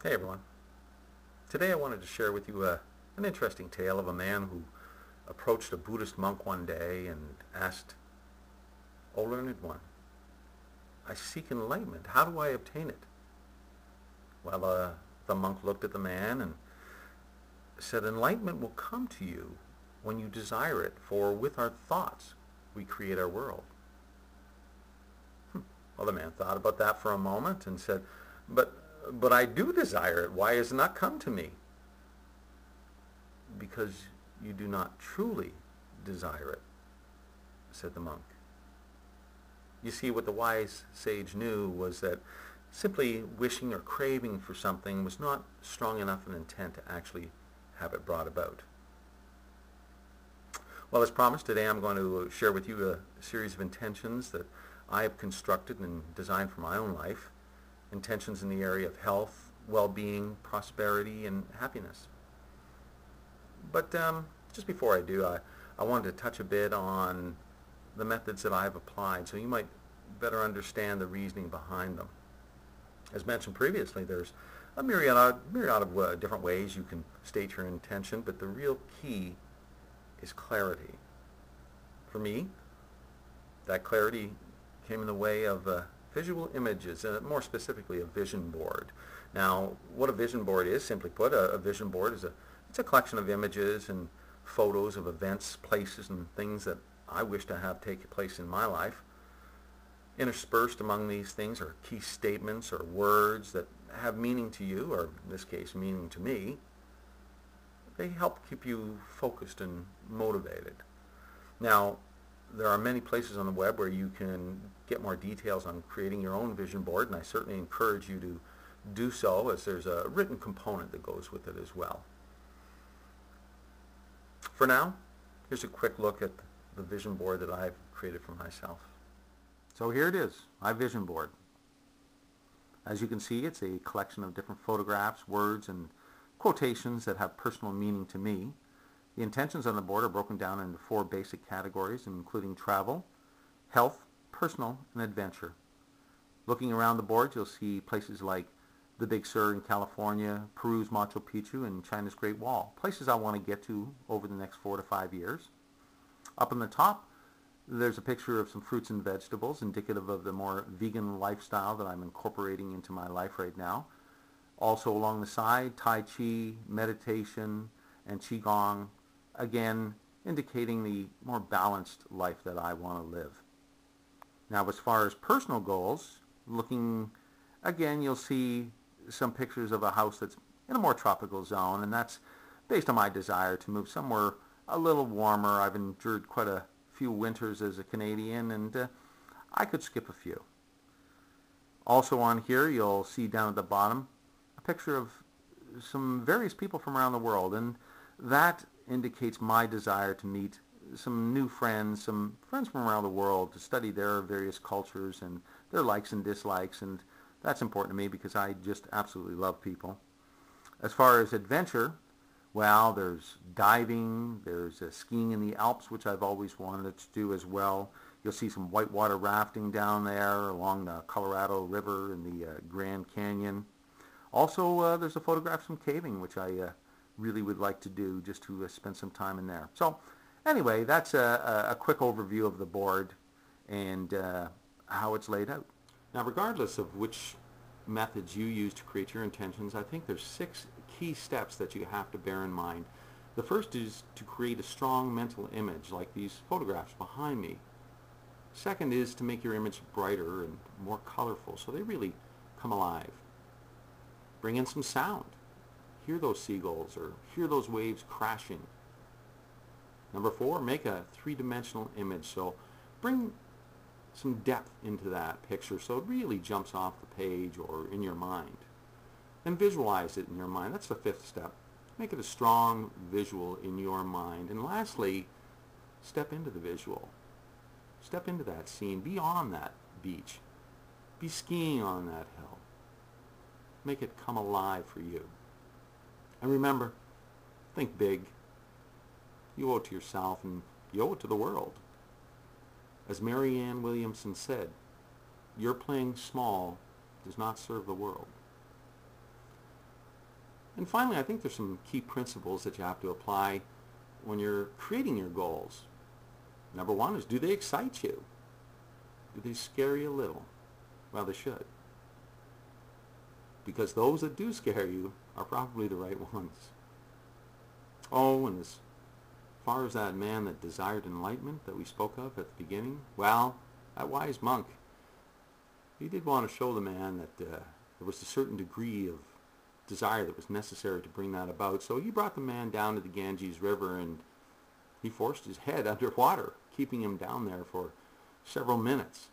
Hey everyone. Today I wanted to share with you an interesting tale of a man who approached a Buddhist monk one day and asked, "O learned one, I seek enlightenment. How do I obtain it?" Well, the monk looked at the man and said, "Enlightenment will come to you when you desire it, for with our thoughts we create our world." Well, the man thought about that for a moment and said, But I do desire it. Why has it not come to me?" "Because you do not truly desire it," said the monk. You see, what the wise sage knew was that simply wishing or craving for something was not strong enough an intent to actually have it brought about. Well, as promised, today I'm going to share with you a series of intentions that I have constructed and designed for my own life. Intentions in the area of health, well-being, prosperity, and happiness. But just before I do, I wanted to touch a bit on the methods that I've applied so you might better understand the reasoning behind them. As mentioned previously, there's a myriad of different ways you can state your intention, but the real key is clarity. For me, that clarity came in the way of visual images, more specifically a vision board. Now, what a vision board is, simply put, a vision board is it's a collection of images and photos of events, places, and things that I wish to have take place in my life. Interspersed among these things are key statements or words that have meaning to you, or in this case, meaning to me. They help keep you focused and motivated. Now, there are many places on the web where you can get more details on creating your own vision board, and I certainly encourage you to do so, as there's a written component that goes with it as well. For now, here's a quick look at the vision board that I've created for myself. So here it is, my vision board. As you can see, it's a collection of different photographs, words, and quotations that have personal meaning to me. The intentions on the board are broken down into 4 basic categories, including travel, health, personal, and adventure. Looking around the board, you'll see places like the Big Sur in California, Peru's Machu Picchu, and China's Great Wall, places I want to get to over the next 4 to 5 years. Up on the top, there's a picture of some fruits and vegetables, indicative of the more vegan lifestyle that I'm incorporating into my life right now. Also along the side, Tai Chi, meditation, and Qigong, again indicating the more balanced life that I want to live. Now, as far as personal goals, looking again, you'll see some pictures of a house that's in a more tropical zone, and that's based on my desire to move somewhere a little warmer. I've endured quite a few winters as a Canadian, and I could skip a few. Also on here, you'll see down at the bottom a picture of some various people from around the world, and that indicates my desire to meet some new friends, some friends from around the world, to study their various cultures and their likes and dislikes, and that's important to me because I just absolutely love people. As far as adventure, well, there's diving, there's skiing in the Alps, which I've always wanted to do as well. You'll see some whitewater rafting down there along the Colorado River in the Grand Canyon. Also, there's a photograph of some caving, which I really would like to do, just to spend some time in there. So anyway, that's a quick overview of the board and how it's laid out. Now, regardless of which methods you use to create your intentions, I think there's 6 key steps that you have to bear in mind. The first is to create a strong mental image, like these photographs behind me. Second is to make your image brighter and more colorful so they really come alive. Bring in some sound. Hear those seagulls or hear those waves crashing. Number 4, make a 3-dimensional image. So bring some depth into that picture so it really jumps off the page or in your mind. Then visualize it in your mind. That's the 5th step. Make it a strong visual in your mind. And lastly, step into the visual. Step into that scene. Be on that beach. Be skiing on that hill. Make it come alive for you. And remember, think big. You owe it to yourself and you owe it to the world. As Marianne Williamson said, your playing small does not serve the world. And finally, I think there's some key principles that you have to apply when you're creating your goals. Number one is, do they excite you? Do they scare you a little? Well, they should. Because those that do scare you are probably the right ones. Oh, and as far as that man that desired enlightenment that we spoke of at the beginning, well, that wise monk, he did want to show the man that there was a certain degree of desire that was necessary to bring that about. So he brought the man down to the Ganges River and he forced his head underwater, keeping him down there for several minutes.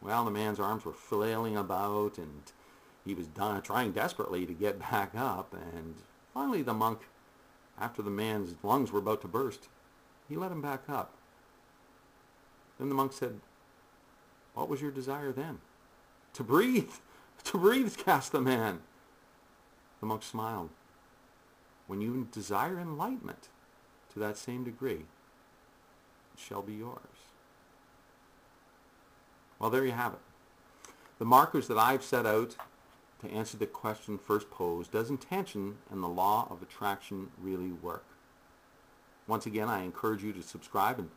Well, the man's arms were flailing about and he was trying desperately to get back up. And finally the monk, after the man's lungs were about to burst, he let him back up. Then the monk said, "What was your desire then?" "To breathe. To breathe," gasped the man. The monk smiled. "When you desire enlightenment to that same degree, it shall be yours." Well, there you have it. The markers that I've set out to answer the question first posed: does intention and the law of attraction really work? Once again, I encourage you to subscribe and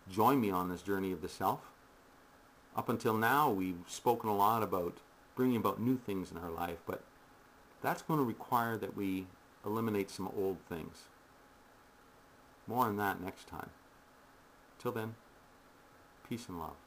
join me on this journey of the self. Up until now, we've spoken a lot about bringing about new things in our life, but that's going to require that we eliminate some old things. More on that next time. Till then, peace and love.